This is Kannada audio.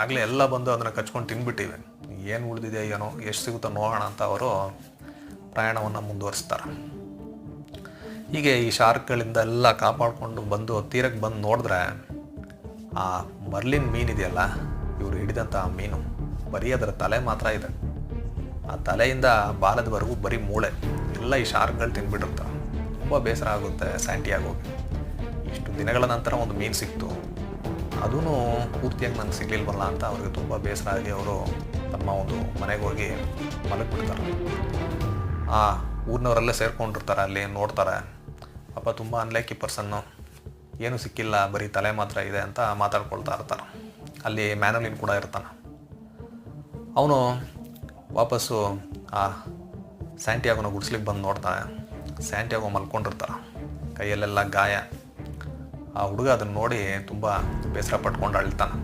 ಆಗಲೇ ಎಲ್ಲ ಬಂದು ಅದನ್ನು ಕಚ್ಕೊಂಡು ತಿಂದ್ಬಿಟ್ಟಿವೆ. ಏನು ಉಳಿದಿದೆ ಏನೋ, ಎಷ್ಟು ಸಿಗುತ್ತೋ ನೋಡೋಣ ಅಂತ ಅವರು ಪ್ರಯಾಣವನ್ನು ಮುಂದುವರಿಸ್ತಾರೆ. ಹೀಗೆ ಈ ಶಾರ್ಕ್ಗಳಿಂದ ಎಲ್ಲ ಕಾಪಾಡಿಕೊಂಡು ಬಂದು ತೀರಕ್ಕೆ ಬಂದು ನೋಡಿದ್ರೆ ಆ ಮರ್ಲಿನ್ ಮೀನಿದೆಯಲ್ಲ, ಇವರು ಹಿಡಿದಂಥ ಮೀನು, ಬರೀ ಅದರ ತಲೆ ಮಾತ್ರ ಇದೆ. ಆ ತಲೆಯಿಂದ ಬಾಲದವರೆಗೂ ಬರೀ ಮೂಳೆ ಎಲ್ಲ ಈ ಶಾರ್ಕ್ಗಳು ತಿಂದ್ಬಿಟ್ಟಿರ್ತಾರೆ. ತುಂಬ ಬೇಸರ ಆಗುತ್ತೆ ಸ್ಯಾಂಟಿಯಾಗೋಗಿ. ಇಷ್ಟು ದಿನಗಳ ನಂತರ ಒಂದು ಮೀನು ಸಿಕ್ತು, ಅದೂ ಪೂರ್ತಿಯಾಗಿ ನನಗೆ ಸಿಗಲಿಲ್ವಲ್ಲ ಅಂತ ಅವ್ರಿಗೆ ತುಂಬ ಬೇಸರ ಆಗಿ ಅವರು ತಮ್ಮ ಒಂದು ಮನೆಗೆ ಹೋಗಿ ಮಲಗಿಬಿಡ್ತಾರೆ. ಆ ಊರಿನವರೆಲ್ಲ ಸೇರ್ಕೊಂಡಿರ್ತಾರೆ, ಅಲ್ಲಿ ನೋಡ್ತಾರೆ. ಪಾಪ ತುಂಬ ಅನ್ಲಕ್ಕಿ ಪರ್ಸನ್ನು, ಏನೂ ಸಿಕ್ಕಿಲ್ಲ, ಬರೀ ತಲೆ ಮಾತ್ರ ಇದೆ ಅಂತ ಮಾತಾಡ್ಕೊಳ್ತಾ ಇರ್ತಾರೆ. ಅಲ್ಲಿ ಮ್ಯಾನೋಲಿನ್ ಕೂಡ ಇರ್ತಾನೆ. ಅವನು ವಾಪಸ್ಸು ಆ ಸ್ಯಾಂಟಿಯಾಗೋನ ಗುಡಿಸ್ಲಿಕ್ಕೆ ಬಂದು ನೋಡ್ತಾನೆ. ಸ್ಯಾಂಟಿಯಾಗೋ ಮಲ್ಕೊಂಡಿರ್ತಾರೆ, ಕೈಯಲ್ಲೆಲ್ಲ ಗಾಯ. ಆ ಹುಡುಗ ಅದನ್ನು ನೋಡಿ ತುಂಬ ಬೇಸರ ಪಟ್ಕೊಂಡು ಅಳ್ತಾನೆ.